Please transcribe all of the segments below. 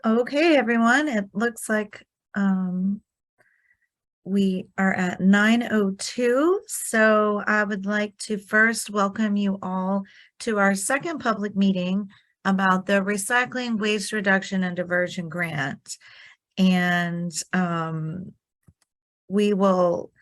Okay, everyone, it looks like um, we are at 9:02. So I would like to first welcome you all to our second public meeting about the Recycling, Waste Reduction, and Diversion Grant. And we will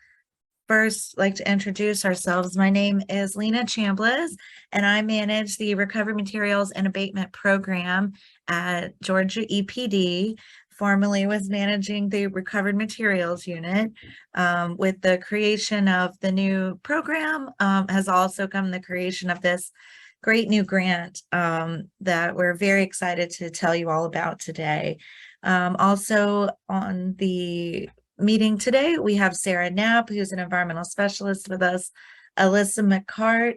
first like to introduce ourselves. My name is Lena Chambliss, and I manage the Recovery Materials and Abatement Program at Georgia EPD. Formerly was managing the Recovered Materials Unit. With the creation of the new program, has also come the creation of this great new grant that we're very excited to tell you all about today. Also on the meeting today, we have Sarah Knapp, who's an environmental specialist with us, Alyssa McCart,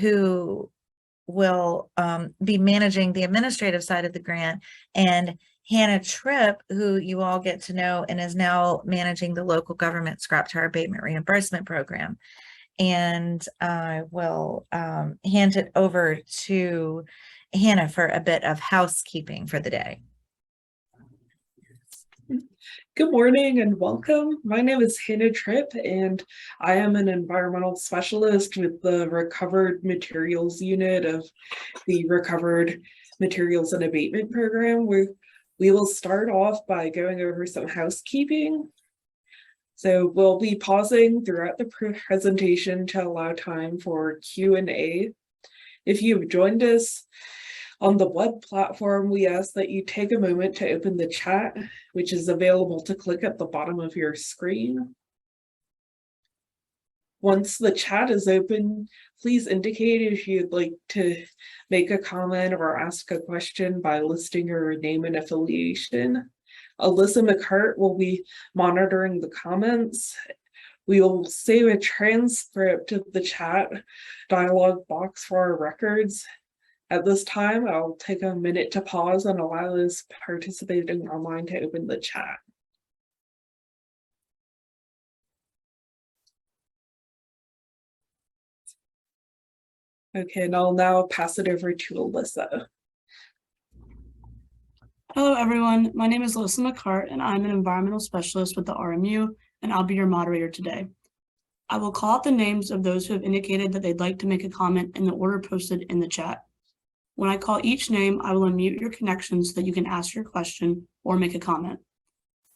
who will be managing the administrative side of the grant, and Hannah Tripp, who you all get to know and is now managing the local government scrap tire abatement reimbursement program. And I will hand it over to Hannah for a bit of housekeeping for the day. Good morning and welcome. My name is Hannah Tripp, and I am an environmental specialist with the Recovered Materials Unit of the Recovered Materials and Abatement Program. We will start off by going over some housekeeping. So we'll be pausing throughout the presentation to allow time for Q&A. If you've joined us on the web platform, we ask that you take a moment to open the chat, which is available to click at the bottom of your screen. Once the chat is open, please indicate if you'd like to make a comment or ask a question by listing your name and affiliation. Alyssa McCart will be monitoring the comments. We will save a transcript of the chat dialog box for our records. At this time, I'll take a minute to pause and allow those participating online to open the chat. Okay, and I'll now pass it over to Alyssa. Hello, everyone. My name is Alyssa McCart, and I'm an environmental specialist with the RMU, and I'll be your moderator today. I will call out the names of those who have indicated that they'd like to make a comment in the order posted in the chat. When I call each name, I will unmute your connection so that you can ask your question or make a comment.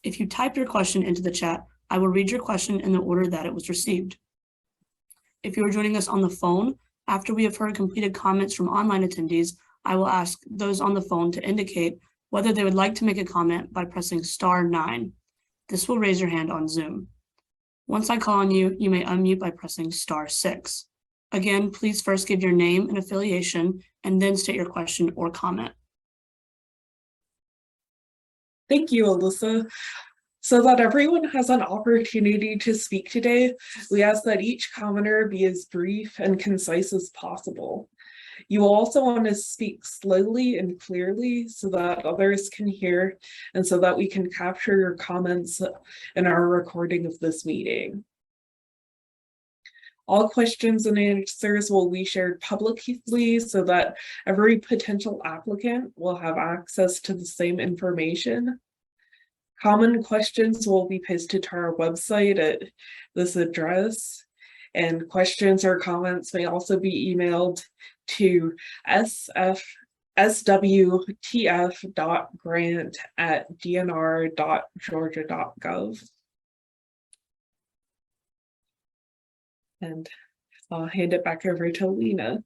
If you type your question into the chat, I will read your question in the order that it was received. If you are joining us on the phone, after we have heard completed comments from online attendees, I will ask those on the phone to indicate whether they would like to make a comment by pressing *9. This will raise your hand on Zoom. Once I call on you, you may unmute by pressing *6. Again, please first give your name and affiliation, and then state your question or comment. Thank you, Alyssa. So that everyone has an opportunity to speak today, we ask that each commenter be as brief and concise as possible. You will also want to speak slowly and clearly so that others can hear and so that we can capture your comments in our recording of this meeting. All questions and answers will be shared publicly so that every potential applicant will have access to the same information. Common questions will be posted to our website at this address, and questions or comments may also be emailed to swtf.grant@dnr.georgia.gov. And I'll hand it back over to Lena.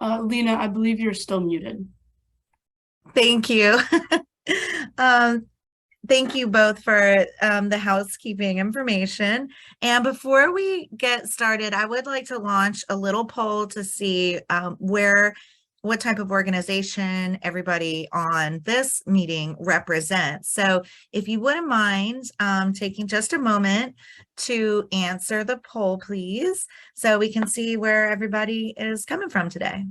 Lena, I believe you're still muted. Thank you. Thank you both for the housekeeping information. And before we get started, I would like to launch a little poll to see what type of organization everybody on this meeting represents. So if you wouldn't mind taking just a moment to answer the poll, please, so we can see where everybody is coming from today.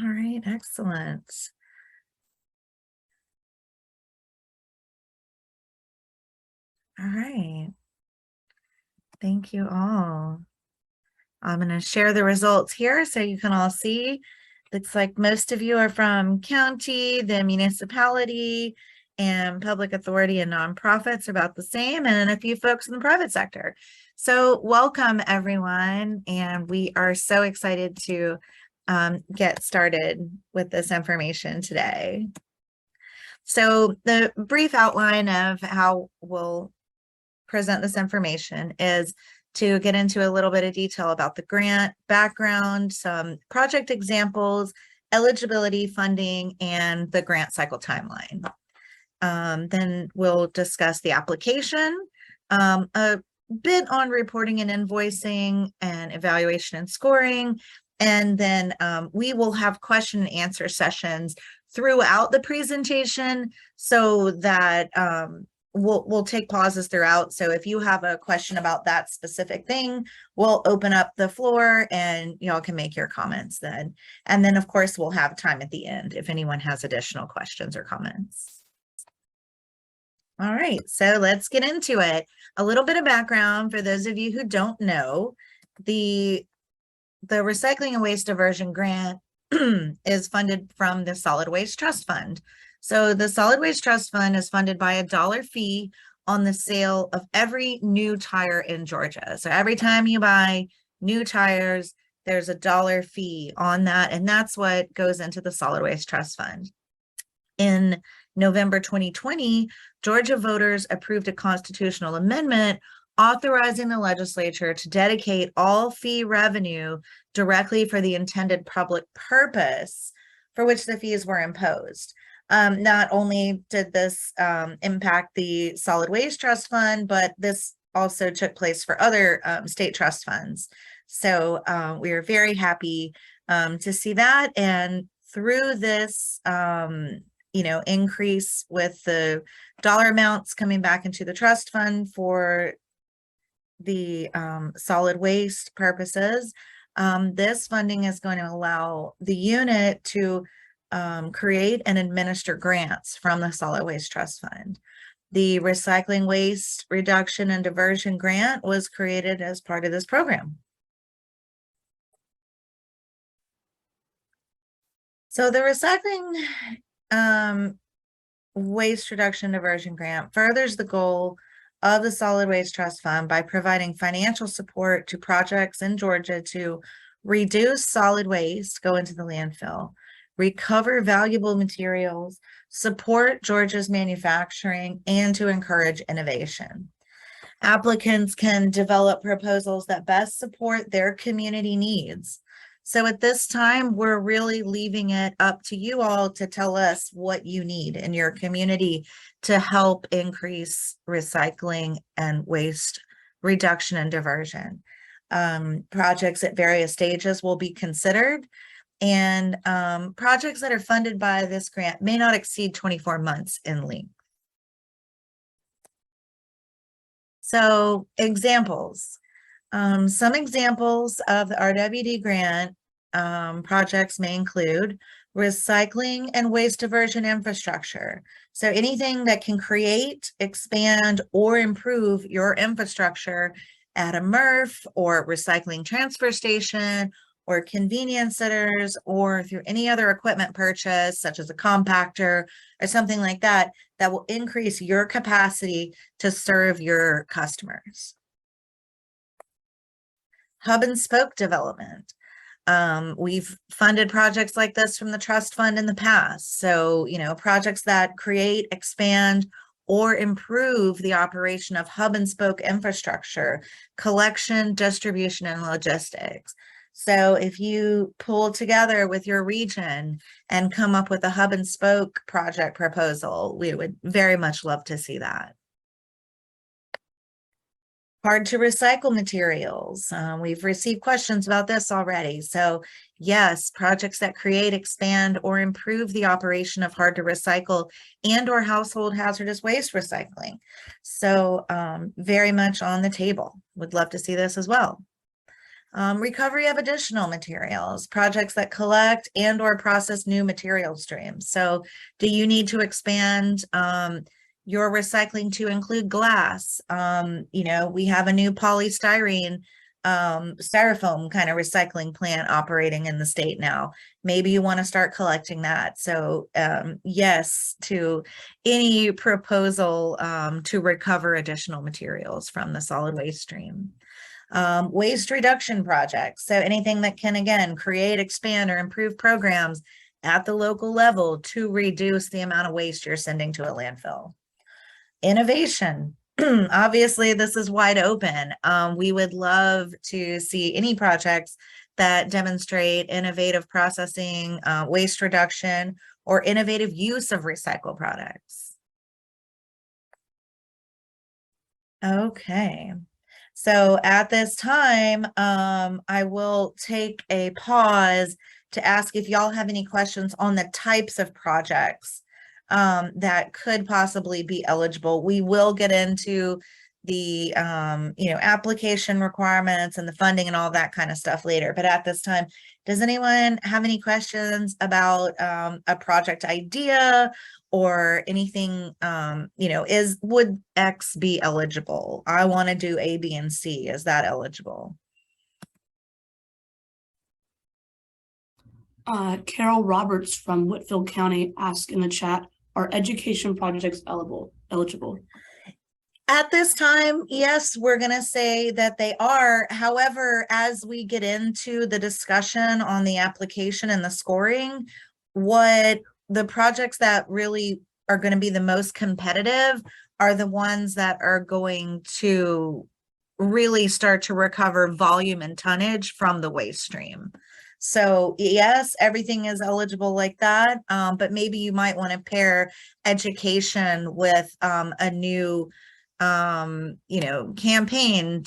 All right, excellent. All right. Thank you all. I'm going to share the results here so you can all see. Looks like most of you are from county, the municipality, and public authority and nonprofits, about the same, and a few folks in the private sector. So welcome, everyone, and we are so excited to get started with this information today. So the brief outline of how we'll present this information is to get into a little bit of detail about the grant background, some project examples, eligibility, funding, and the grant cycle timeline. Then we'll discuss the application, a bit on reporting and invoicing and evaluation and scoring. And then we will have question and answer sessions throughout the presentation so that we'll take pauses throughout. So if you have a question about that specific thing, we'll open up the floor and y'all can make your comments then. And then of course we'll have time at the end if anyone has additional questions or comments. All right, so let's get into it. A little bit of background for those of you who don't know, the Recycling and Waste Diversion Grant is funded from the Solid Waste Trust Fund. So the Solid Waste Trust Fund is funded by a $1 fee on the sale of every new tire in Georgia. So every time you buy new tires, there's a $1 fee on that, and that's what goes into the Solid Waste Trust Fund. In November 2020, Georgia voters approved a constitutional amendment authorizing the legislature to dedicate all fee revenue directly for the intended public purpose for which the fees were imposed. Not only did this impact the Solid Waste Trust Fund, but this also took place for other state trust funds. So we are very happy to see that. And through this, increase with the dollar amounts coming back into the trust fund for the solid waste purposes, this funding is going to allow the unit to create and administer grants from the Solid Waste Trust Fund. The Recycling, Waste Reduction, and Diversion Grant was created as part of this program. So the Recycling Waste Reduction Diversion Grant furthers the goal of the Solid Waste Trust Fund by providing financial support to projects in Georgia to reduce solid waste, go into the landfill, recover valuable materials, support Georgia's manufacturing, and to encourage innovation. Applicants can develop proposals that best support their community needs. So at this time, we're really leaving it up to you all to tell us what you need in your community to help increase recycling and waste reduction and diversion. Projects at various stages will be considered, and projects that are funded by this grant may not exceed 24 months in length. So examples. Some examples of the RWD grant projects may include recycling and waste diversion infrastructure. So anything that can create, expand, or improve your infrastructure at a MRF or recycling transfer station or convenience centers or through any other equipment purchase, such as a compactor or something like that, that will increase your capacity to serve your customers. Hub and spoke development. We've funded projects like this from the trust fund in the past. So, projects that create, expand, or improve the operation of hub and spoke infrastructure, collection, distribution, and logistics. So if you pull together with your region and come up with a hub and spoke project proposal, we would very much love to see that. Hard to recycle materials. We've received questions about this already. So yes, projects that create, expand, or improve the operation of hard to recycle and or household hazardous waste recycling. So very much on the table. Would love to see this as well. Recovery of additional materials, projects that collect and or process new material streams. So do you need to expand your recycling to include glass? You know, we have a new polystyrene, styrofoam kind of recycling plant operating in the state now. Maybe you want to start collecting that. So yes to any proposal to recover additional materials from the solid waste stream. Waste reduction projects. So anything that can, again, create, expand, or improve programs at the local level to reduce the amount of waste you're sending to a landfill. Innovation. Obviously, this is wide open. We would love to see any projects that demonstrate innovative processing, waste reduction, or innovative use of recycled products. Okay. So at this time, I will take a pause to ask if y'all have any questions on the types of projects that could possibly be eligible. We will get into the application requirements and the funding and all that kind of stuff later. But at this time, does anyone have any questions about a project idea or anything, would X be eligible? I want to do A, B, and C. Is that eligible? Carol Roberts from Whitfield County asked in the chat, are education projects eligible? At this time, yes, we're going to say that they are. However, as we get into the discussion on the application and the scoring, what the projects that really are going to be the most competitive are the ones that are going to really start to recover volume and tonnage from the waste stream. So yes, everything is eligible like that, but maybe you might want to pair education with a new campaign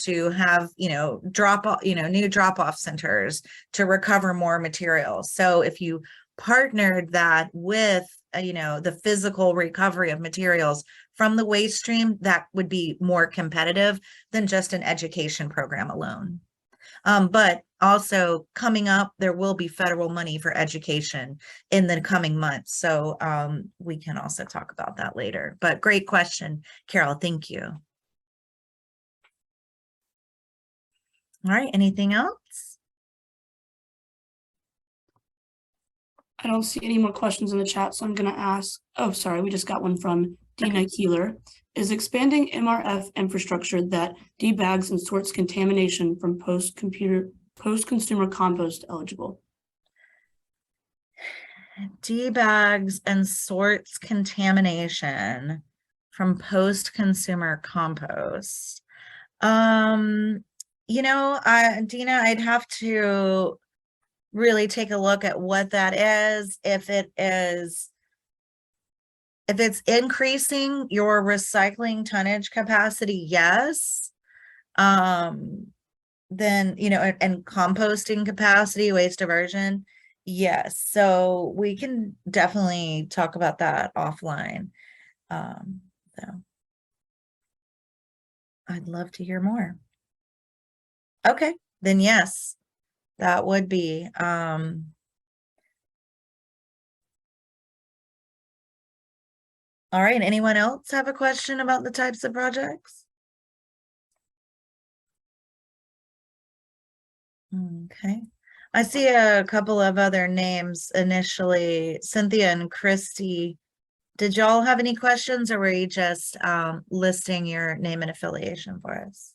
to have, new drop-off centers to recover more materials. So if you partnered that with, the physical recovery of materials from the waste stream, that would be more competitive than just an education program alone. But also coming up, there will be federal money for education in the coming months. So we can also talk about that later. But great question, Carol. Thank you. All right. Anything else? I don't see any more questions in the chat, so I'm going to ask, oh, sorry, we just got one from Dina Keeler. Is expanding MRF infrastructure that debags and sorts contamination from post-consumer compost eligible? Debags and sorts contamination from post-consumer compost. Dina, I'd have to really take a look at what that is. If it's increasing your recycling tonnage capacity, yes. Then, and composting capacity, waste diversion, yes. So we can definitely talk about that offline. So I'd love to hear more. Okay, then yes, that would be, all right, anyone else have a question about the types of projects? Okay, I see a couple of other names initially, Cynthia and Christy. Did y'all have any questions, or were you just listing your name and affiliation for us?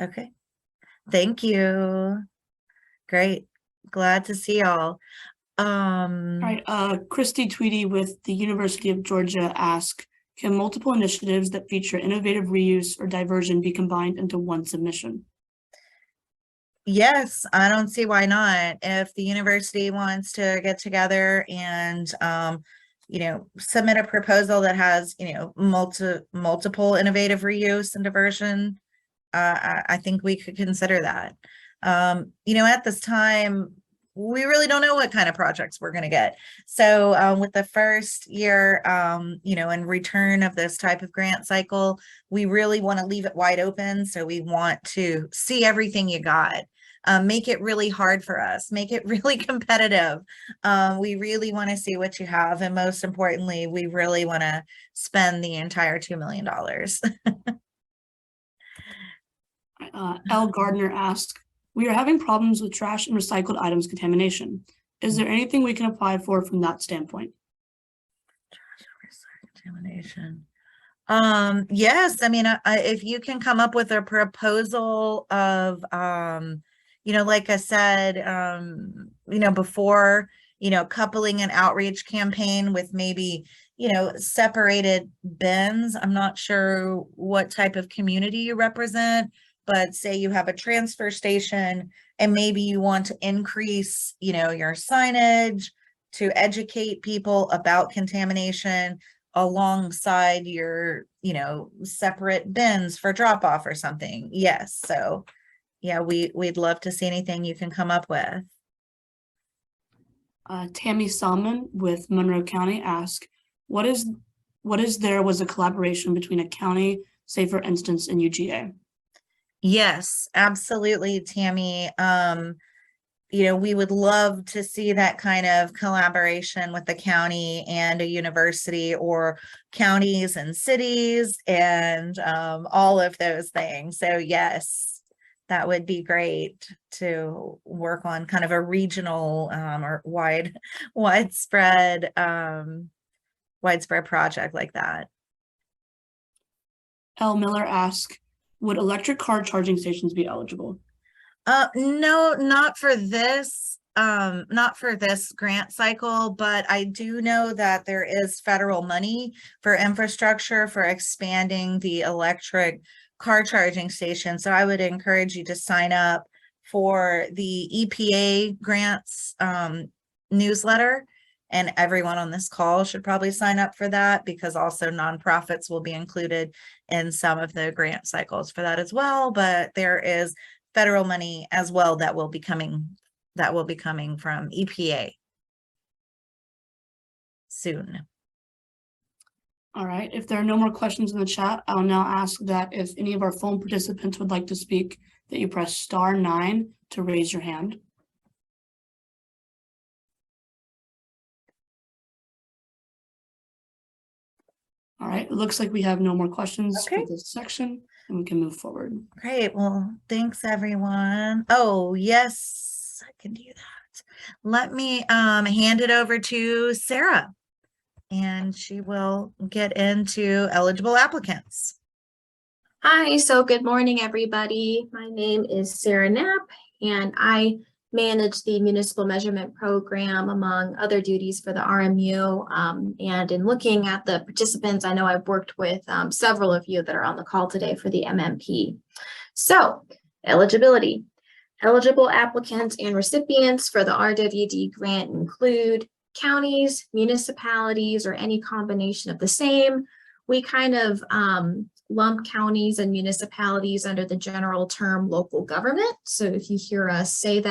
Okay, thank you. Great, glad to see y'all. All right, Christy Tweedy with the University of Georgia asked, can multiple initiatives that feature innovative reuse or diversion be combined into one submission? Yes, I don't see why not. If the university wants to get together and submit a proposal that has multiple innovative reuse and diversion, I think we could consider that. At this time, we really don't know what kind of projects we're going to get. So with the first year, in return of this type of grant cycle, we really want to leave it wide open. So we want to see everything you got. Make it really hard for us, make it really competitive. We really want to see what you have. And most importantly, we really want to spend the entire $2 million. L. Gardner asked, we are having problems with trash and recycled items contamination. Is there anything we can apply for from that standpoint? Contamination. Yes, I mean, if you can come up with a proposal of, like I said, before, coupling an outreach campaign with maybe, separated bins. I'm not sure what type of community you represent, but say you have a transfer station and maybe you want to increase, your signage to educate people about contamination alongside your, separate bins for drop off or something. Yes. So yeah, we'd love to see anything you can come up with. Tammy Salmon with Monroe County asked, what is there was a collaboration between a county, say for instance, in UGA? Yes, absolutely, Tammy. We would love to see that kind of collaboration with the county and a university, or counties and cities, and all of those things. So yes, that would be great to work on kind of a regional or widespread project like that. L. Miller asked, would electric car charging stations be eligible? No, not for this grant cycle, but I do know that there is federal money for infrastructure for expanding the electric car charging station. So I would encourage you to sign up for the EPA grants newsletter, and everyone on this call should probably sign up for that, because also nonprofits will be included in some of the grant cycles for that as well. But there is federal money as well that will be coming from EPA soon. All right, if there are no more questions in the chat, I'll now ask that if any of our phone participants would like to speak, that you press *9 to raise your hand. All right, it looks like we have no more questions for this section, and we can move forward. Great. Well, thanks everyone. Oh, yes, I can do that. Let me hand it over to Sarah, and she will get into eligible applicants. Hi, so good morning, everybody. My name is Sarah Knapp, and I manage the municipal measurement program among other duties for the RMU. And in looking at the participants, I know I've worked with several of you that are on the call today for the MMP. So eligibility. Eligible applicants and recipients for the RWD grant include counties, municipalities, or any combination of the same. We kind of lump counties and municipalities under the general term local government. So if you hear us say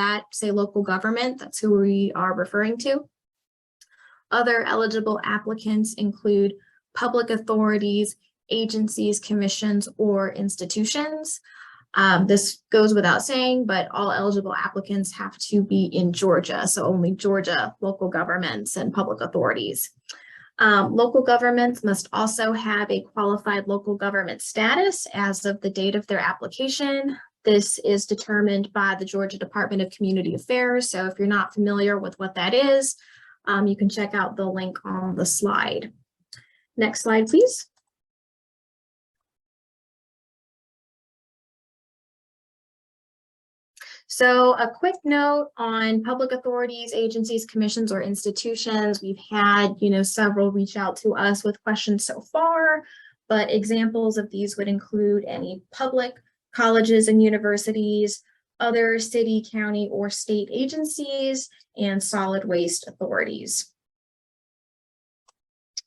local government, that's who we are referring to. Other eligible applicants include public authorities, agencies, commissions, or institutions. This goes without saying, but all eligible applicants have to be in Georgia. So only Georgia local governments and public authorities. Local governments must also have a qualified local government status as of the date of their application. This is determined by the Georgia Department of Community Affairs. So if you're not familiar with what that is, you can check out the link on the slide. Next slide, please. So a quick note on public authorities, agencies, commissions, or institutions. We've had, several reach out to us with questions so far, but examples of these would include any public colleges and universities, other city, county, or state agencies, and solid waste authorities.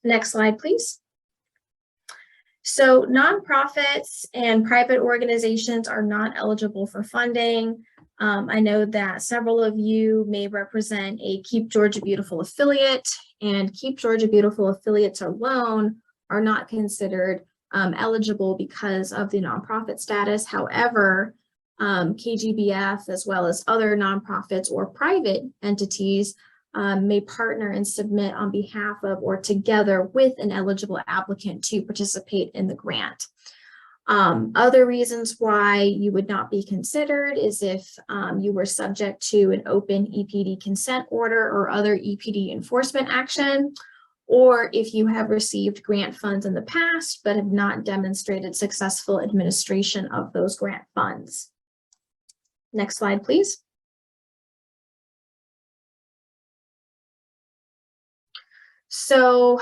Next slide, please. So nonprofits and private organizations are not eligible for funding. I know that several of you may represent a Keep Georgia Beautiful affiliate, and Keep Georgia Beautiful affiliates alone are not considered eligible because of the nonprofit status. However, KGBF, as well as other nonprofits or private entities, may partner and submit on behalf of or together with an eligible applicant to participate in the grant. Other reasons why you would not be considered is if you were subject to an open EPD consent order or other EPD enforcement action, or if you have received grant funds in the past but have not demonstrated successful administration of those grant funds. Next slide, please. So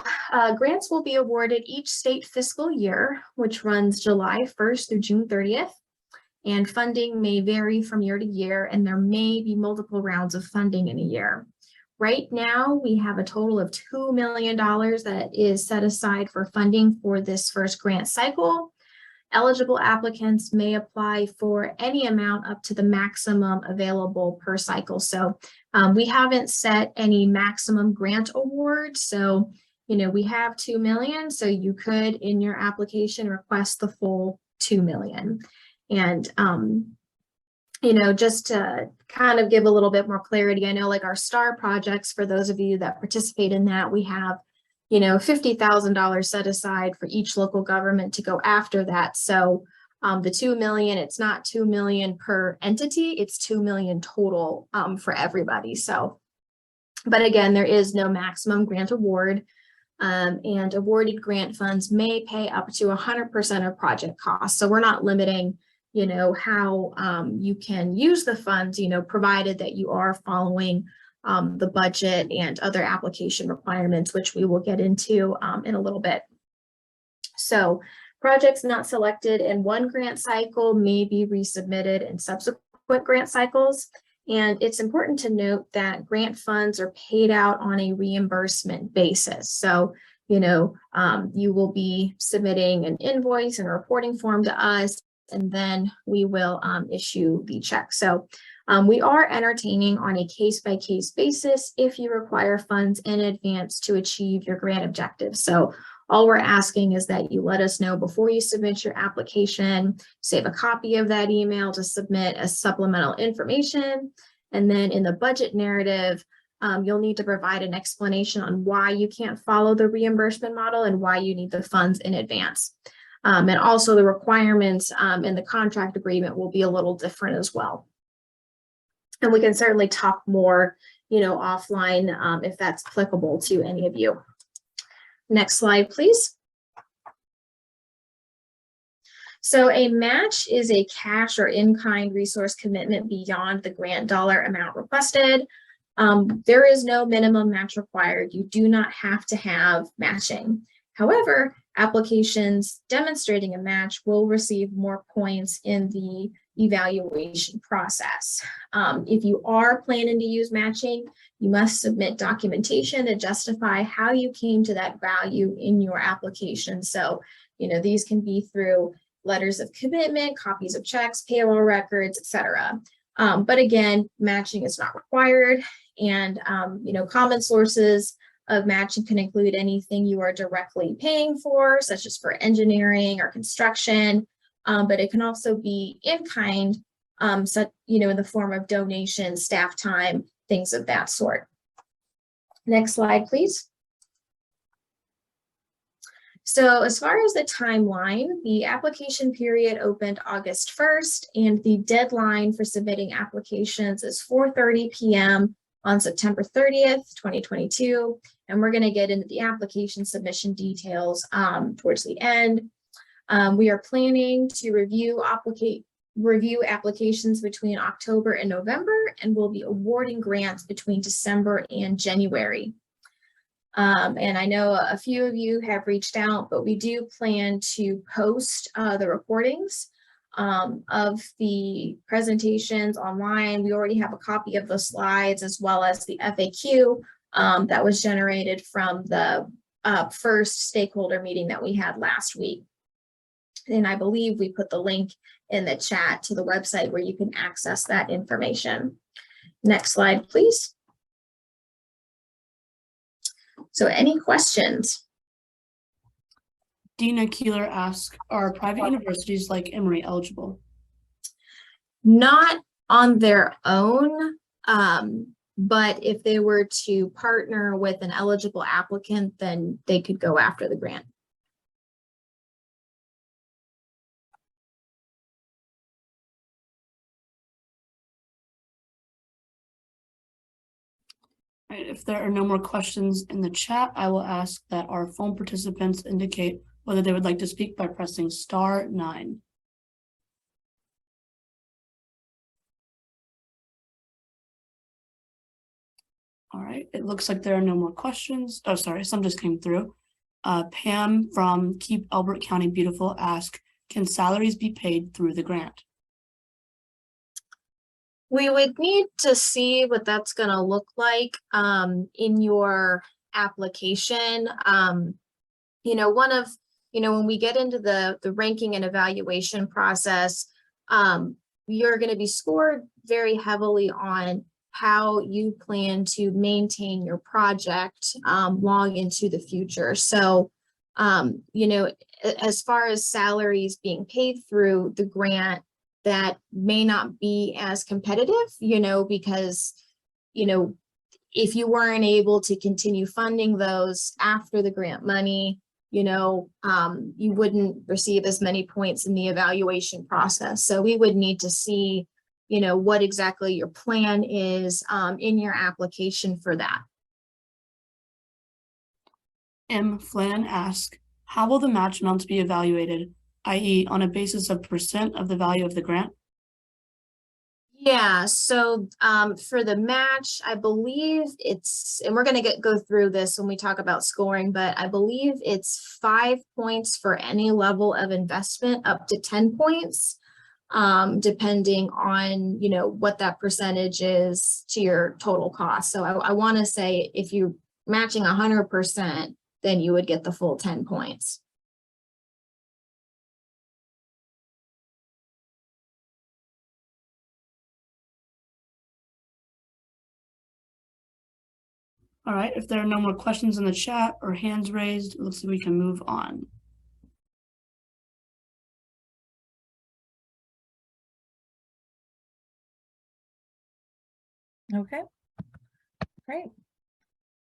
grants will be awarded each state fiscal year, which runs July 1st through June 30th. And funding may vary from year to year, and there may be multiple rounds of funding in a year. Right now, we have a total of $2 million that is set aside for funding for this first grant cycle. Eligible applicants may apply for any amount up to the maximum available per cycle. So we haven't set any maximum grant award. So, we have 2 million. So you could in your application request the full 2 million. And, just to kind of give a little bit more clarity, I know like our STAR projects, for those of you that participate in that, we have $50,000 set aside for each local government to go after that. So the 2 million, it's not 2 million per entity, it's 2 million total for everybody. So, but again, there is no maximum grant award, and awarded grant funds may pay up to 100% of project costs. So we're not limiting, how you can use the funds, provided that you are following the budget and other application requirements, which we will get into in a little bit. So projects not selected in one grant cycle may be resubmitted in subsequent grant cycles. And it's important to note that grant funds are paid out on a reimbursement basis. So, you will be submitting an invoice and a reporting form to us, and then we will issue the check. So we are entertaining on a case-by-case basis if you require funds in advance to achieve your grant objectives. So all we're asking is that you let us know before you submit your application, save a copy of that email to submit as supplemental information. And then in the budget narrative, you'll need to provide an explanation on why you can't follow the reimbursement model and why you need the funds in advance. And also the requirements in the contract agreement will be a little different as well. And we can certainly talk more, offline if that's applicable to any of you. Next slide, please. So a match is a cash or in-kind resource commitment beyond the grant dollar amount requested. There is no minimum match required. You do not have to have matching. However, applications demonstrating a match will receive more points in the evaluation process. If you are planning to use matching, you must submit documentation to justify how you came to that value in your application. So, these can be through letters of commitment, copies of checks, payroll records, etc. But again, matching is not required. And, common sources of matching can include anything you are directly paying for, such as for engineering or construction, but it can also be in kind, in the form of donation, staff time, things of that sort. Next slide, please. So as far as the timeline, the application period opened August 1st, and the deadline for submitting applications is 4:30 p.m. on September 30th, 2022. And we're going to get into the application submission details towards the end. We are planning to review applications between October and November, and we'll be awarding grants between December and January. And I know a few of you have reached out, but we do plan to post the recordings of the presentations online. We already have a copy of the slides as well as the FAQ that was generated from the first stakeholder meeting that we had last week. And I believe we put the link in the chat to the website where you can access that information. Next slide, please. So any questions? Dina Keeler asks, are private universities like Emory eligible? Not on their own, but if they were to partner with an eligible applicant, then they could go after the grant. All right, if there are no more questions in the chat, I will ask that our phone participants indicate whether they would like to speak by pressing *9. All right, it looks like there are no more questions. Oh, sorry, some just came through. Pam from Keep Elbert County Beautiful asks, can salaries be paid through the grant? We would need to see what that's going to look like in your application. When we get into the ranking and evaluation process, you're going to be scored very heavily on how you plan to maintain your project long into the future. So, as far as salaries being paid through the grant, that may not be as competitive, because, if you weren't able to continue funding those after the grant money, you wouldn't receive as many points in the evaluation process. So we would need to see, what exactly your plan is in your application for that. M. Flynn asks, how will the match amounts be evaluated, i.e. on a basis of % of the value of the grant? Yeah, so for the match, I believe it's, and we're going to go through this when we talk about scoring, but I believe it's 5 points for any level of investment, up to 10 points, depending on, what that percentage is to your total cost. So I want to say if you're matching 100%, then you would get the full 10 points. All right, if there are no more questions in the chat or hands raised, it looks like we can move on. Okay, great.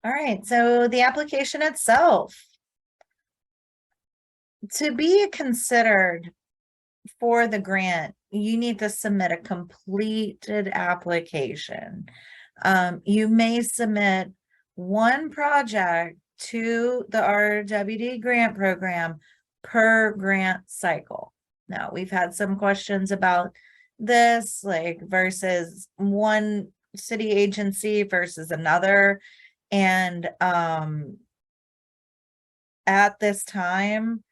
All right, so the application itself. To be considered for the grant, you need to submit a completed application. You may submit one project to the RWD Grant program per grant cycle. Now, we've had some questions about this, like versus one city agency versus another. And at this time,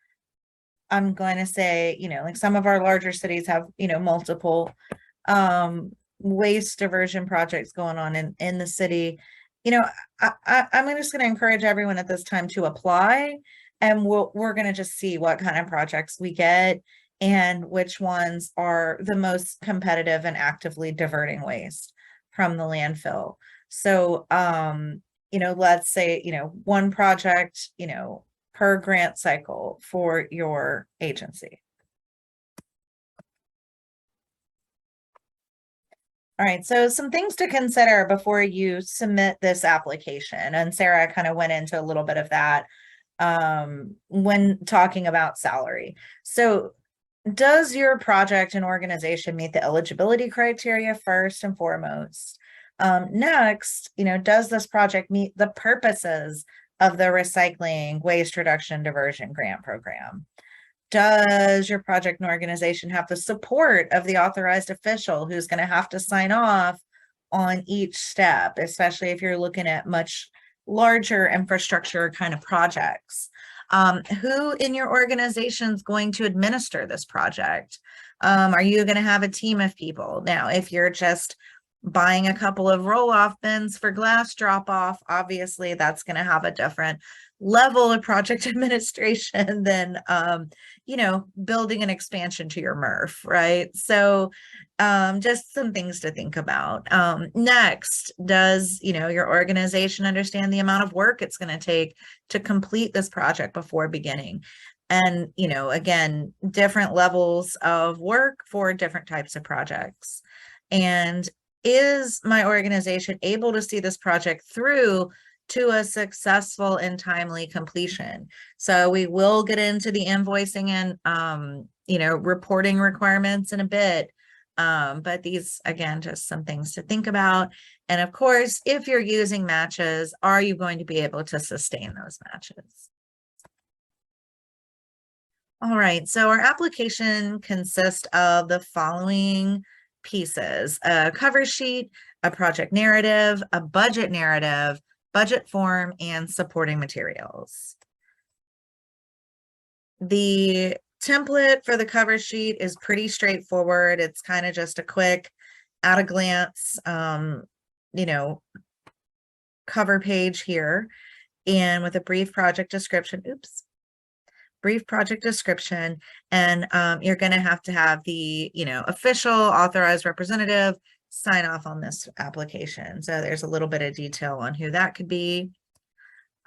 I'm going to say, like some of our larger cities have, multiple waste diversion projects going on in the city. I'm just going to encourage everyone at this time to apply, and we're going to just see what kind of projects we get and which ones are the most competitive and actively diverting waste from the landfill. So, let's say, one project, per grant cycle for your agency. All right, so some things to consider before you submit this application, and Sarah kind of went into a little bit of that when talking about salary. So does your project and organization meet the eligibility criteria first and foremost? Next, does this project meet the purposes of the recycling, waste reduction, diversion grant program? Does your project and organization have the support of the authorized official who's going to have to sign off on each step, especially if you're looking at much larger infrastructure kind of projects? Who in your organization is going to administer this project? Are you going to have a team of people? Now, if you're just buying a couple of roll-off bins for glass drop-off, obviously that's going to have a different level of project administration than, you know, building an expansion to your MRF, right? So just some things to think about. Next, does, you know, your organization understand the amount of work it's going to take to complete this project before beginning? And, you know, again, different levels of work for different types of projects. And is my organization able to see this project through to a successful and timely completion? So we will get into the invoicing and, you know, reporting requirements in a bit. But these, again, just some things to think about. And of course, if you're using matches, are you going to be able to sustain those matches? All right, so our application consists of the following pieces: a cover sheet, a project narrative, a budget narrative, budget form, and supporting materials. The template for the cover sheet is pretty straightforward. It's kind of just a quick at a glance, you know, cover page here, and with a brief project description, brief project description, and you're going to have the, you know, official authorized representative sign off on this application. So there's a little bit of detail on who that could be.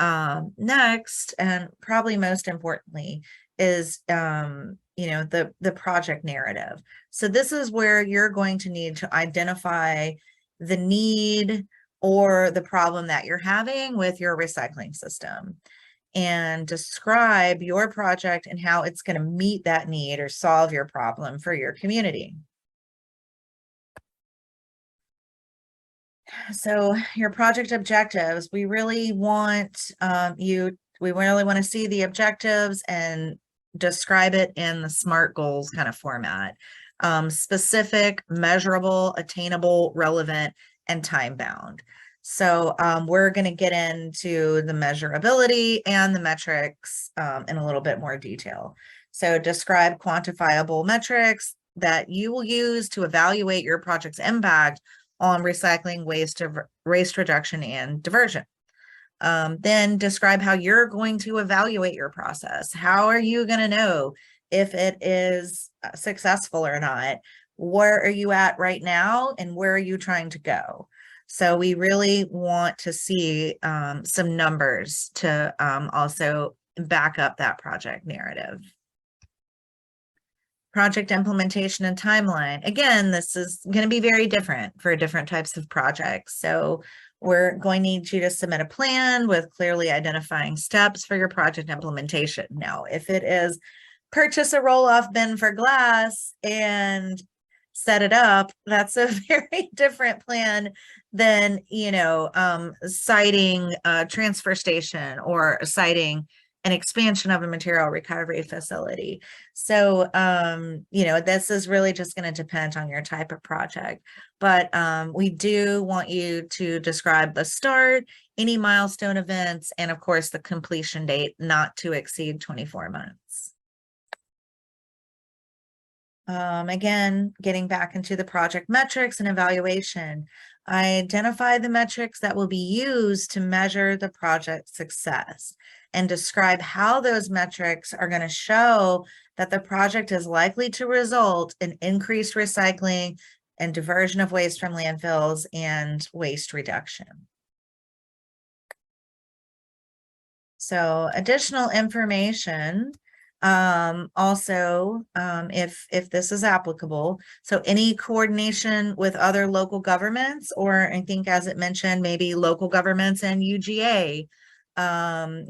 Next, and probably most importantly, is you know, the project narrative. So this is where you're going to need to identify the need or the problem that you're having with your recycling system, and describe your project and how it's going to meet that need or solve your problem for your community. So your project objectives, we really want we really want to see the objectives and describe it in the SMART goals kind of format. Specific, measurable, attainable, relevant, and time bound. So we're going to get into the measurability and the metrics in a little bit more detail. So describe quantifiable metrics that you will use to evaluate your project's impact on recycling, waste reduction, and diversion. Then describe how you're going to evaluate your process. How are you going to know if it is successful or not? Where are you at right now, and where are you trying to go? So we really want to see some numbers to also back up that project narrative. Project implementation and timeline. Again, this is going to be very different for different types of projects. So we're going to need you to submit a plan with clearly identifying steps for your project implementation. Now, if it is purchase a roll-off bin for glass and set it up, that's a very different plan than, you know, citing a transfer station or citing an expansion of a material recovery facility. So, you know, this is really just going to depend on your type of project. But we do want you to describe the start, any milestone events, and of course, the completion date not to exceed 24 months. Again, getting back into the project metrics and evaluation, identify the metrics that will be used to measure the project success, and describe how those metrics are going to show that the project is likely to result in increased recycling and diversion of waste from landfills and waste reduction. So additional information. Also, if this is applicable, so any coordination with other local governments, or I think as it mentioned, maybe local governments and UGA,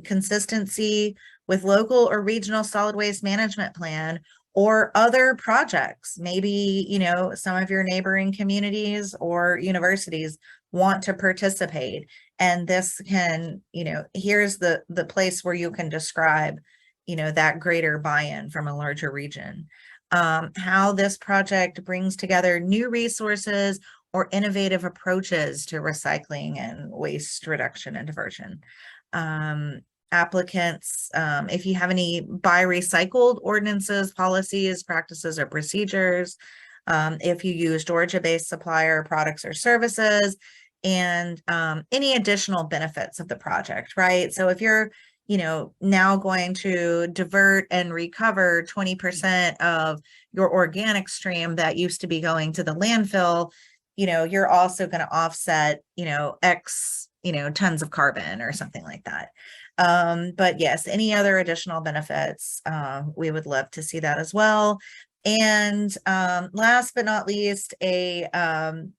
consistency with local or regional solid waste management plan or other projects. Maybe, you know, some of your neighboring communities or universities want to participate, and this can, you know, here's the place where you can describe, you know, that greater buy-in from a larger region. How this project brings together new resources or innovative approaches to recycling and waste reduction and diversion. Applicants, if you have any buy recycled ordinances, policies, practices, or procedures, if you use Georgia-based supplier products or services, and any additional benefits of the project, right? So if you're now going to divert and recover 20% of your organic stream that used to be going to the landfill, you're also going to offset, X, tons of carbon or something like that. But yes, any other additional benefits, we would love to see that as well. And last but not least, a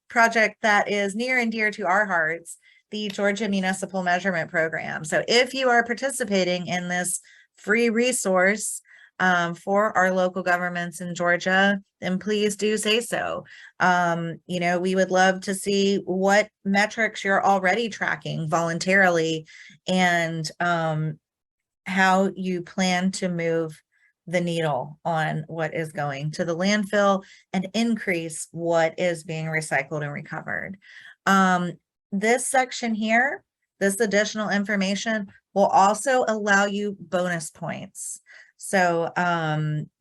project that is near and dear to our hearts, the Georgia Municipal Measurement Program. So if you are participating in this free resource for our local governments in Georgia, then please do say so. We would love to see what metrics you're already tracking voluntarily and how you plan to move the needle on what is going to the landfill and increase what is being recycled and recovered. This section here, this additional information will also allow you bonus points. So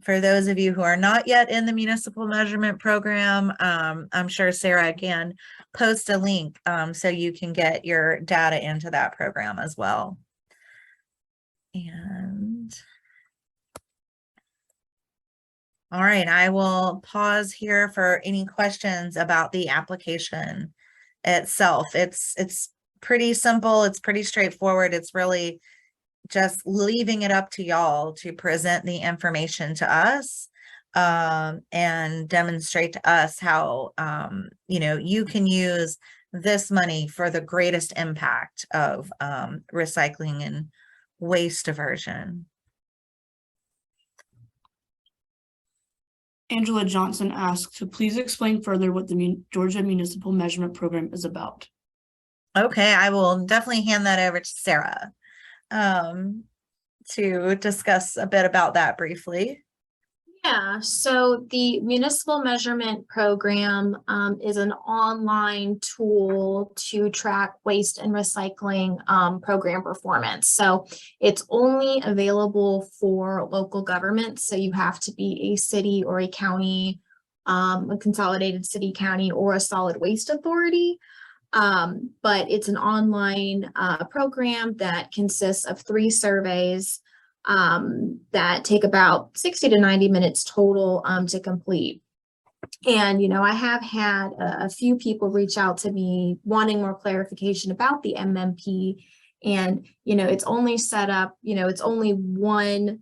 for those of you who are not yet in the municipal measurement program, I'm sure Sarah can post a link so you can get your data into that program as well. And all right, I will pause here for any questions about the application itself. It's pretty simple. It's pretty straightforward. It's really just leaving it up to y'all to present the information to us and demonstrate to us how, you can use this money for the greatest impact of recycling and waste diversion. Angela Johnson asks to please explain further what the Georgia Municipal Measurement Program is about. Okay, I will definitely hand that over to Sarah to discuss a bit about that briefly. Yeah, so the Municipal Measurement Program is an online tool to track waste and recycling program performance. So it's only available for local governments. So you have to be a city or a county, a consolidated city, county, or a solid waste authority. But it's an online program that consists of 3 surveys that take about 60 to 90 minutes total to complete. And, I have had a few people reach out to me wanting more clarification about the MMP. And, it's only set up, it's only one,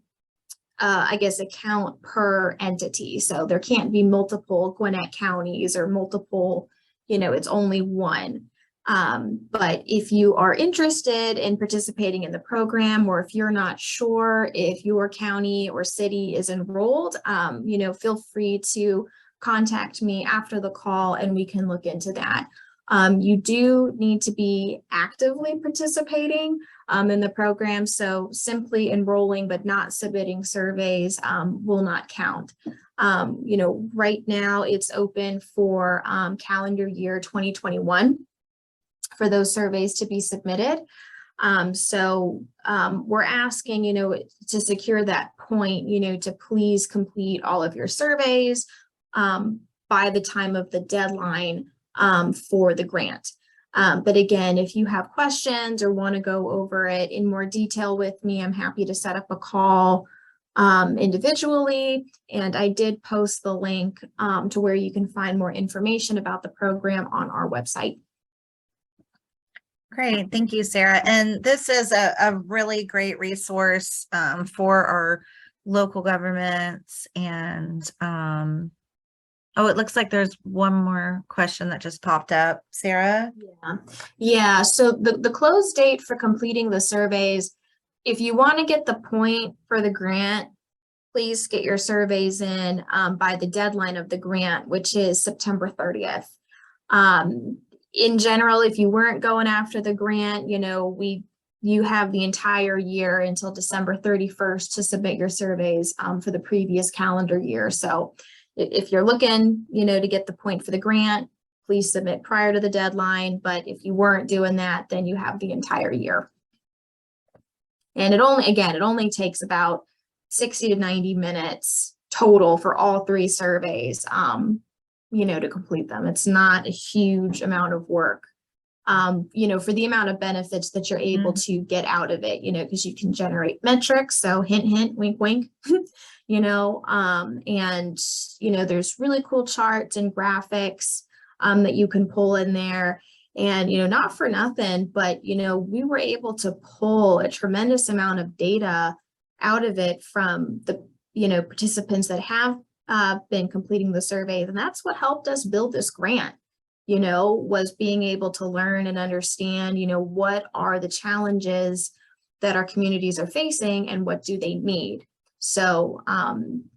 account per entity. So there can't be multiple Gwinnett counties or multiple, it's only one. But if you are interested in participating in the program, or if you're not sure if your county or city is enrolled, feel free to contact me after the call and we can look into that. You do need to be actively participating in the program. So simply enrolling but not submitting surveys will not count. Right now it's open for calendar year 2021 for those surveys to be submitted. So we're asking, to secure that point, to please complete all of your surveys by the time of the deadline for the grant. But again, if you have questions or want to go over it in more detail with me, I'm happy to set up a call individually. And I did post the link to where you can find more information about the program on our website. Great, thank you, Sarah. And this is a really great resource for our local governments. And it looks like there's one more question that just popped up, Sarah. Yeah. So the close date for completing the surveys, if you want to get the point for the grant, please get your surveys in by the deadline of the grant, which is September 30th. In general, if you weren't going after the grant, you have the entire year until December 31st to submit your surveys for the previous calendar year. So if you're looking, to get the point for the grant, please submit prior to the deadline. But if you weren't doing that, then you have the entire year. And it only takes about 60 to 90 minutes total for all 3 surveys. To complete them. It's not a huge amount of work for the amount of benefits that you're able to get out of it, because you can generate metrics. So hint, hint, wink, wink, and, there's really cool charts and graphics that you can pull in there. And, not for nothing, but, we were able to pull a tremendous amount of data out of it from the, participants that have been completing the surveys. And that's what helped us build this grant, was being able to learn and understand, what are the challenges that our communities are facing and what do they need. So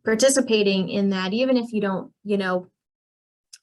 participating in that, even if you don't,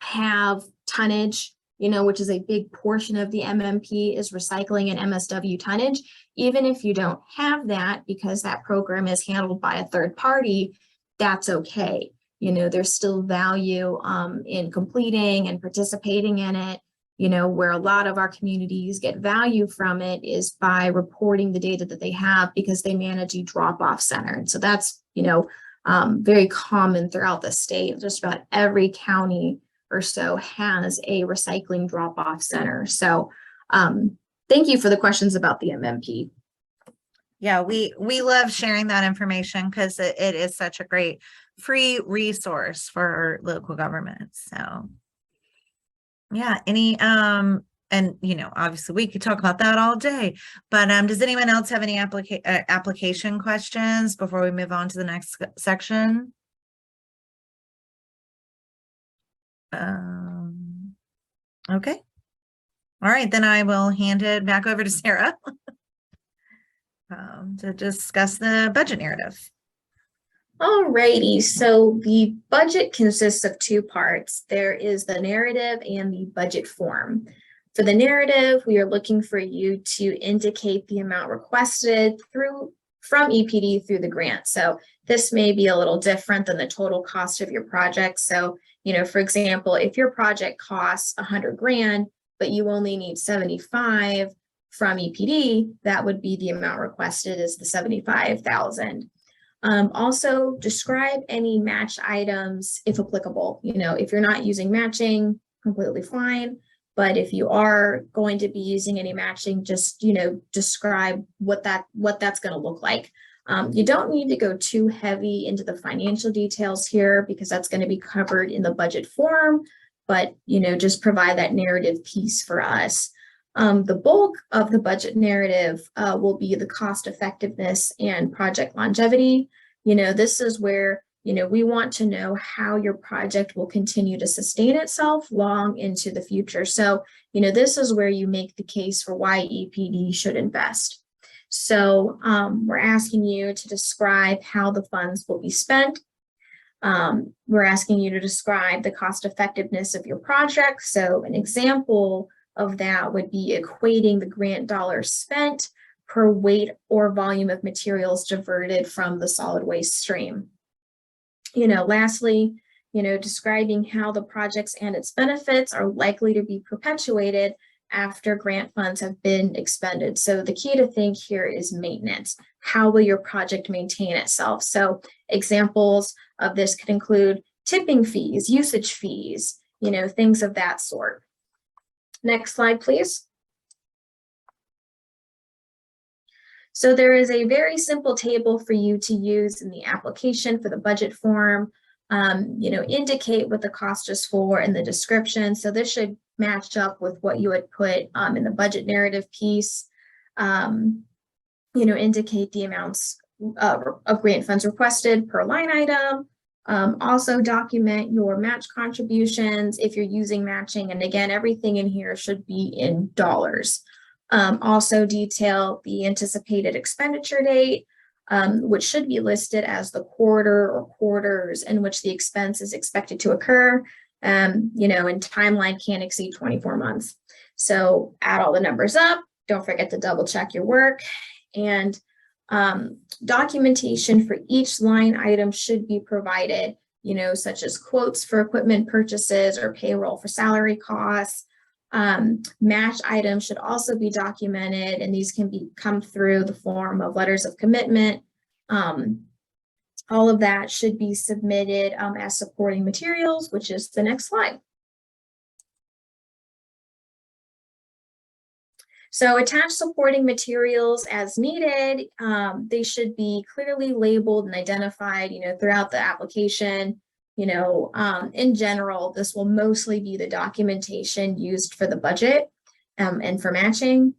have tonnage, which is a big portion of the MMP is recycling and MSW tonnage. Even if you don't have that, because that program is handled by a third party, that's okay. There's still value in completing and participating in it. Where a lot of our communities get value from it is by reporting the data that they have, because they manage a drop-off center. And so that's, very common throughout the state. Just about every county or so has a recycling drop-off center. So thank you for the questions about the MMP. Yeah, we love sharing that information because it is such a great free resource for local governments. So yeah, and obviously we could talk about that all day, but does anyone else have any application questions before we move on to the next section? Okay. All right, then I will hand it back over to Sarah to discuss the budget narrative. Alrighty, so the budget consists of two parts. There is the narrative and the budget form. For the narrative, we are looking for you to indicate the amount requested from EPD through the grant. So this may be a little different than the total cost of your project. So, for example, if your project costs 100 grand, but you only need 75 from EPD, that would be the amount requested is the 75,000. Also describe any match items if applicable. If you're not using matching, completely fine. But if you are going to be using any matching, just, describe what that's going to look like. You don't need to go too heavy into the financial details here because that's going to be covered in the budget form, but, just provide that narrative piece for us. The bulk of the budget narrative will be the cost effectiveness and project longevity. This is where, we want to know how your project will continue to sustain itself long into the future. So, this is where you make the case for why EPD should invest. So we're asking you to describe how the funds will be spent. We're asking you to describe the cost effectiveness of your project. So an example of that would be equating the grant dollars spent per weight or volume of materials diverted from the solid waste stream. Lastly, describing how the projects and its benefits are likely to be perpetuated after grant funds have been expended. So the key to think here is maintenance. How will your project maintain itself? So examples of this could include tipping fees, usage fees, things of that sort. Next slide, please. So there is a very simple table for you to use in the application for the budget form. Indicate what the cost is for in the description. So this should match up with what you would put in the budget narrative piece. Indicate the amounts of grant funds requested per line item. Also document your match contributions if you're using matching. And again, everything in here should be in dollars. Also detail the anticipated expenditure date, which should be listed as the quarter or quarters in which the expense is expected to occur. And timeline can't exceed 24 months. So add all the numbers up. Don't forget to double check your work. And documentation for each line item should be provided, such as quotes for equipment purchases or payroll for salary costs. Match items should also be documented, and these can come through the form of letters of commitment. All of that should be submitted as supporting materials, which is the next slide. So attach supporting materials as needed. They should be clearly labeled and identified, throughout the application. In general, this will mostly be the documentation used for the budget and for matching.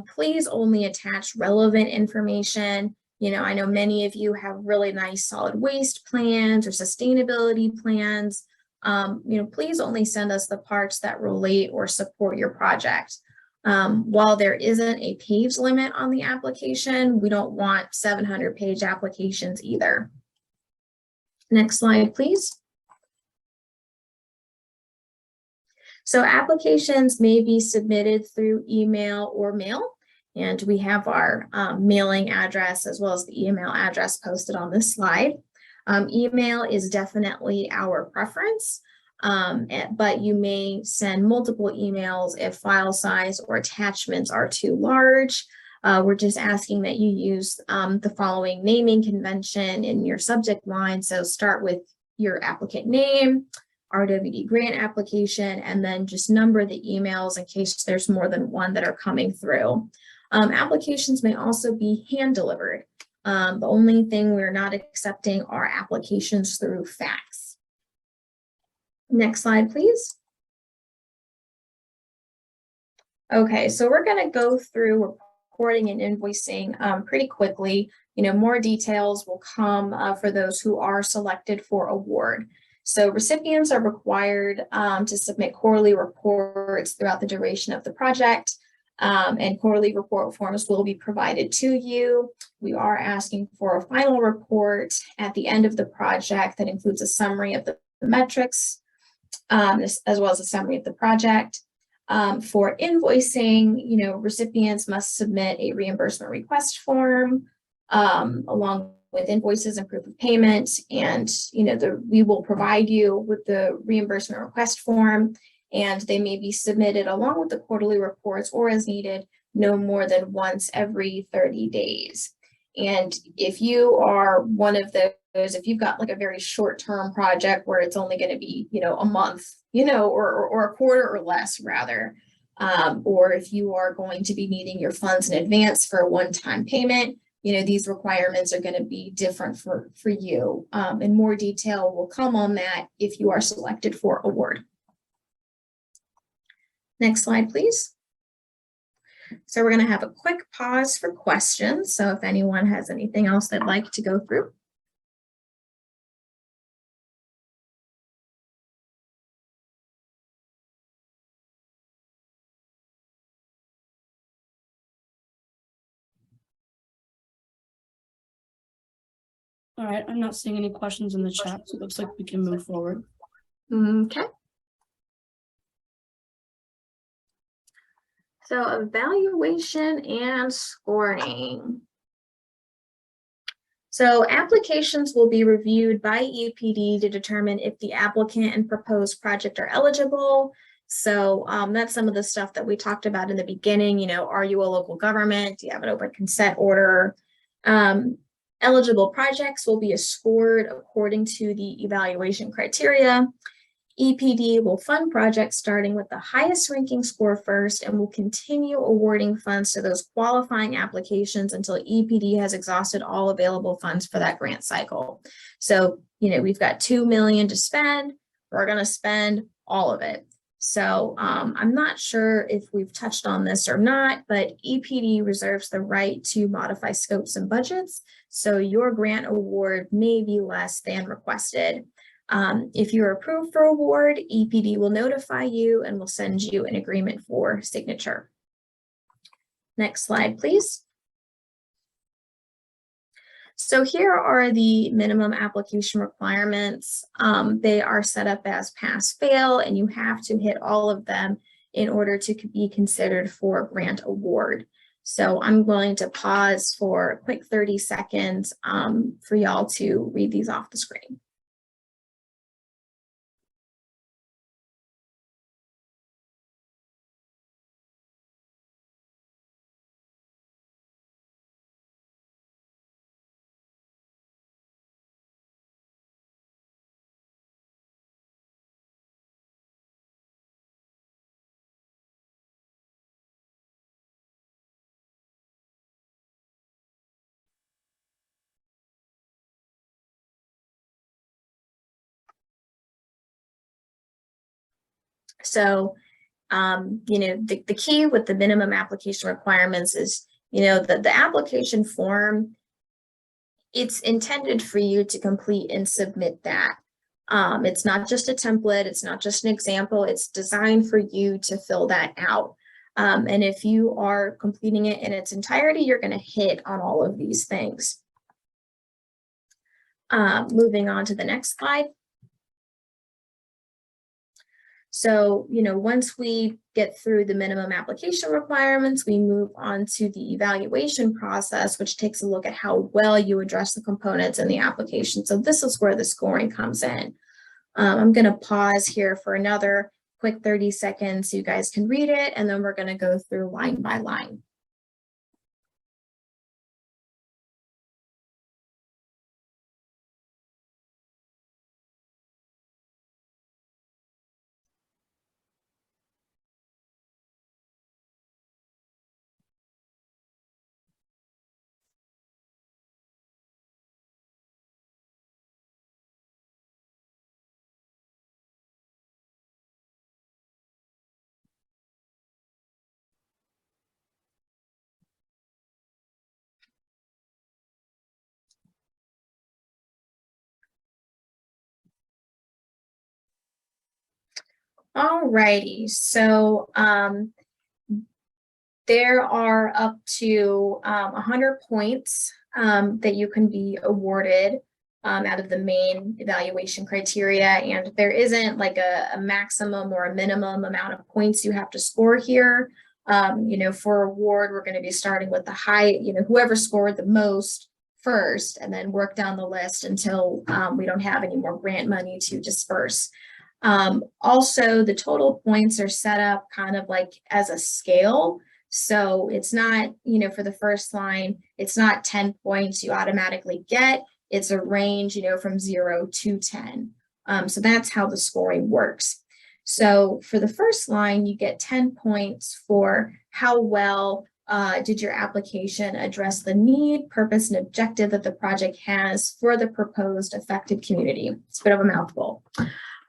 Please only attach relevant information. I know many of you have really nice solid waste plans or sustainability plans. Please only send us the parts that relate or support your project. While there isn't a page limit on the application, we don't want 700-page applications either. Next slide, please. So applications may be submitted through email or mail, and we have our mailing address as well as the email address posted on this slide. Email is definitely our preference, but you may send multiple emails if file size or attachments are too large. We're just asking that you use the following naming convention in your subject line. So start with your applicant name, RWD Grant application, and then just number the emails in case there's more than one that are coming through. Applications may also be hand delivered. The only thing we're not accepting are applications through fax. Next slide, please. Okay, so we're going to go through reporting and invoicing pretty quickly. More details will come for those who are selected for award. So recipients are required to submit quarterly reports throughout the duration of the project, and quarterly report forms will be provided to you. We are asking for a final report at the end of the project that includes a summary of the metrics, as well as a summary of the project. For invoicing, recipients must submit a reimbursement request form along with invoices and proof of payment. And, we will provide you with the reimbursement request form, and they may be submitted along with the quarterly reports or as needed, no more than once every 30 days. And if you are one of those, if you've got like a very short-term project where it's only going to be, a month, or a quarter or less rather, or if you are going to be needing your funds in advance for a one-time payment, these requirements are going to be different for you. And more detail will come on that if you are selected for award. Next slide, please. So we're going to have a quick pause for questions. So if anyone has anything else they'd like to go through. All right, I'm not seeing any questions in the chat, so it looks like we can move forward. Okay. So evaluation and scoring. So applications will be reviewed by EPD to determine if the applicant and proposed project are eligible. So that's some of the stuff that we talked about in the beginning. Are you a local government? Do you have an open consent order? Eligible projects will be scored according to the evaluation criteria. EPD will fund projects starting with the highest ranking score first and will continue awarding funds to those qualifying applications until EPD has exhausted all available funds for that grant cycle. So, we've got $2 million to spend. We're going to spend all of it. So I'm not sure if we've touched on this or not, but EPD reserves the right to modify scopes and budgets. So your grant award may be less than requested. If you're approved for award, EPD will notify you and will send you an agreement for signature. Next slide, please. So here are the minimum application requirements. They are set up as pass-fail, and you have to hit all of them in order to be considered for grant award. So I'm going to pause for a quick 30 seconds for y'all to read these off the screen. So, the key with the minimum application requirements is, the application form, it's intended for you to complete and submit that. It's not just a template, it's not just an example, it's designed for you to fill that out. And if you are completing it in its entirety, you're going to hit on all of these things. Moving on to the next slide. So, once we get through the minimum application requirements, we move on to the evaluation process, which takes a look at how well you address the components in the application. So this is where the scoring comes in. I'm going to pause here for another quick 30 seconds so you guys can read it, and then we're going to go through line by line. Alrighty, so there are up to 100 points that you can be awarded out of the main evaluation criteria, and there isn't like a maximum or a minimum amount of points you have to score here. For award, we're going to be starting with the high, whoever scored the most first, and then work down the list until we don't have any more grant money to disperse. Also, the total points are set up kind of like as a scale. So it's not, for the first line, it's not 10 points you automatically get. It's a range, from 0 to 10. So that's how the scoring works. So for the first line, you get 10 points for how well did your application address the need, purpose, and objective that the project has for the proposed affected community. It's a bit of a mouthful.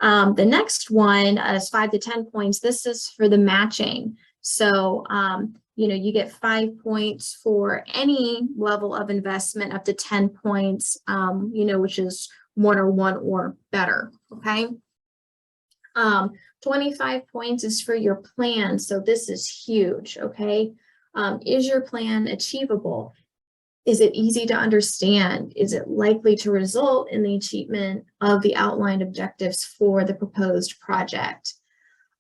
The next one is 5 to 10 points. This is for the matching. So, you get 5 points for any level of investment up to 10 points, which is 1 or better. Okay. 25 points is for your plan. So this is huge. Okay. Is your plan achievable? Is it easy to understand? Is it likely to result in the achievement of the outlined objectives for the proposed project?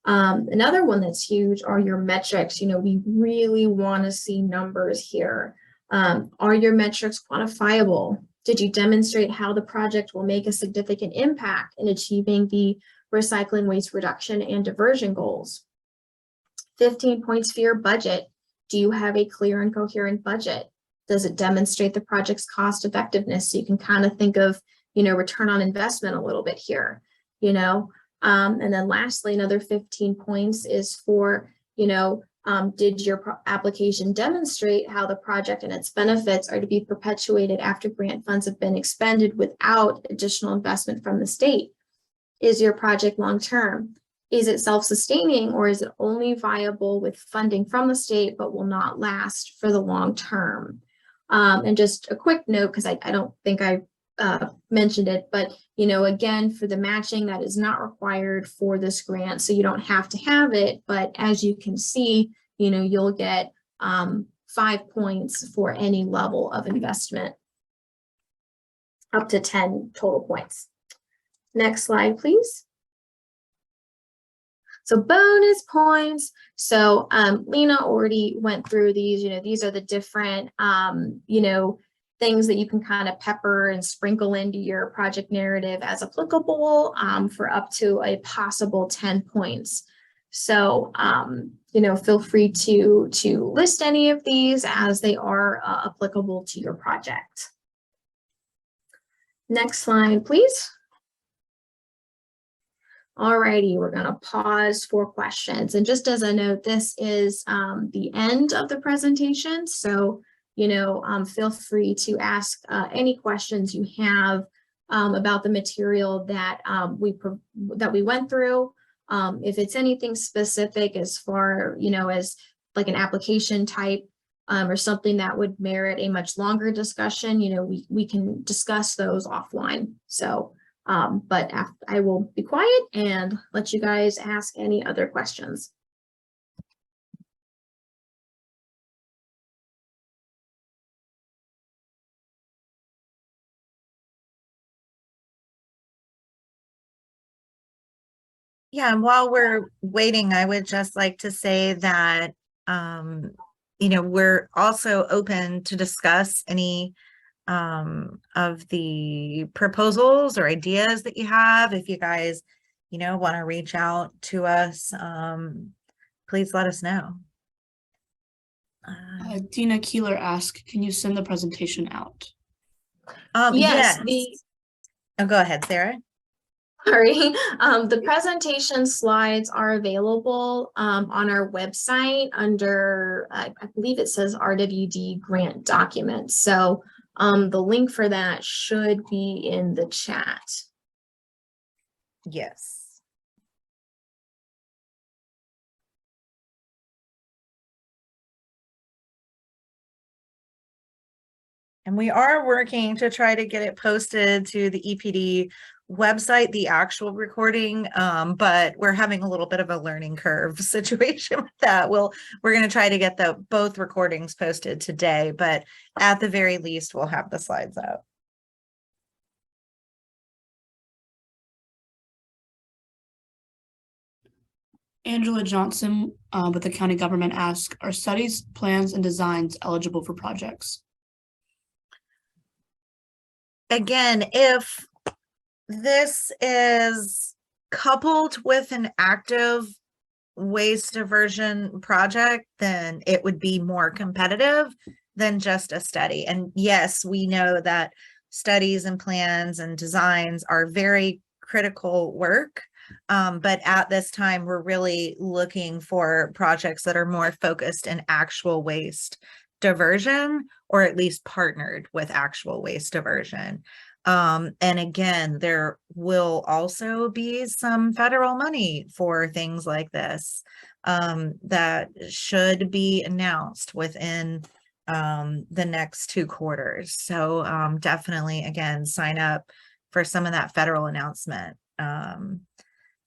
Another one that's huge are your metrics. We really want to see numbers here. Are your metrics quantifiable? Did you demonstrate how the project will make a significant impact in achieving the recycling, waste reduction, and diversion goals? 15 points for your budget. Do you have a clear and coherent budget? Does it demonstrate the project's cost effectiveness? So you can kind of think of, return on investment a little bit here, and then lastly, another 15 points is for, did your application demonstrate how the project and its benefits are to be perpetuated after grant funds have been expended without additional investment from the state? Is your project long-term? Is it self-sustaining, or is it only viable with funding from the state but will not last for the long term? And just a quick note, because I don't think I mentioned it, but again, for the matching, that is not required for this grant, so you don't have to have it. But as you can see, you'll get 5 points for any level of investment, up to 10 total points. Next slide, please. So bonus points. So Lena already went through these. These are the different things that you can kind of pepper and sprinkle into your project narrative as applicable for up to a possible 10 points. So feel free to list any of these as they are applicable to your project. Next slide, please. Alrighty, we're going to pause for questions. And just as a note, this is the end of the presentation. So, feel free to ask any questions you have about the material that we went through. If it's anything specific as far, as like an application type, or something that would merit a much longer discussion, we can discuss those offline. So, but I will be quiet and let you guys ask any other questions. Yeah, and while we're waiting, I would just like to say that, we're also open to discuss any of the proposals or ideas that you have. If you guys, want to reach out to us, please let us know. Dina Keeler asked, can you send the presentation out? Yes, Yes. Oh, go ahead, Sarah. sorry. The presentation slides are available on our website under, I believe it says RWD Grant documents. So the link for that should be in the chat. Yes. And we are working to try to get it posted to the EPD website, the actual recording, but we're having a little bit of a learning curve situation with that. We're going to try to get both recordings posted today, but at the very least, we'll have the slides out. Angela Johnson with the county government asks, are studies, plans, and designs eligible for projects? Again, if this is coupled with an active waste diversion project, then it would be more competitive than just a study. And yes, we know that studies and plans and designs are very critical work. But at this time, we're really looking for projects that are more focused in actual waste diversion, or at least partnered with actual waste diversion. And again, there will also be some federal money for things like this that should be announced within the next 2 quarters. So definitely, again, sign up for some of that federal announcement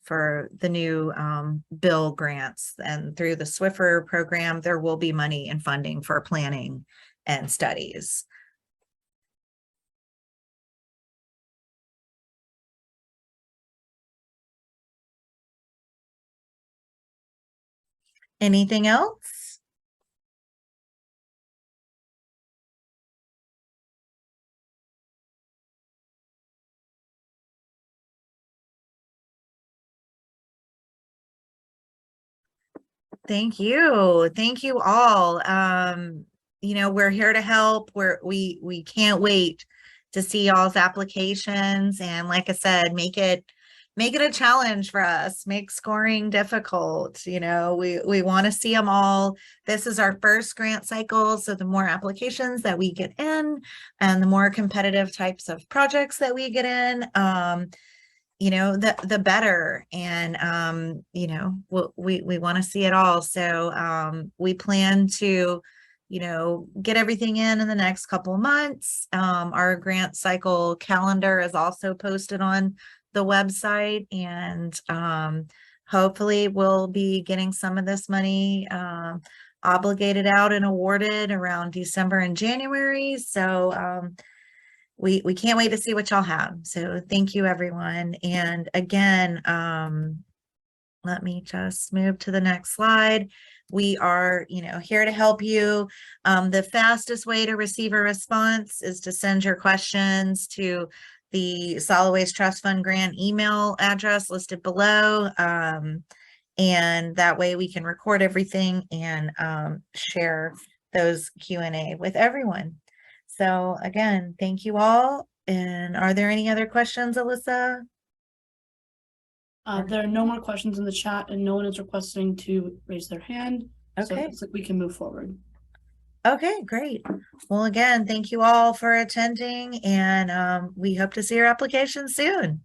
for the new bill grants. And through the Swiffer program, there will be money and funding for planning and studies. Anything else? Thank you. Thank you all. We're here to help. We can't wait to see y'all's applications. And like I said, make it a challenge for us. Make scoring difficult. We want to see them all. This is our first grant cycle. So the more applications that we get in and the more competitive types of projects that we get in, the better. And we want to see it all. So we plan to get everything in the next couple of months. Our grant cycle calendar is also posted on the website, and hopefully we'll be getting some of this money obligated out and awarded around December and January. So we can't wait to see what y'all have. So thank you, everyone. And again, let me just move to the next slide. We are, here to help you. The fastest way to receive a response is to send your questions to the Solid Waste Trust Fund grant email address listed below. And that way we can record everything and share those Q&A with everyone. So again, thank you all. And are there any other questions, Alyssa? There are no more questions in the chat, and no one is requesting to raise their hand. So Okay. it looks like we can move forward. Okay, great. Well, again, thank you all for attending, and we hope to see your application soon.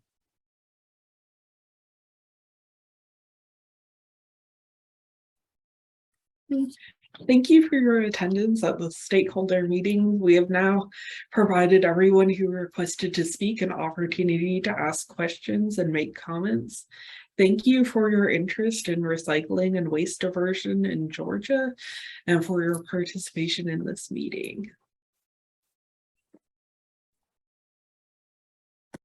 Thank you for your attendance at the stakeholder meeting. We have now provided everyone who requested to speak an opportunity to ask questions and make comments. Thank you for your interest in recycling and waste diversion in Georgia and for your participation in this meeting.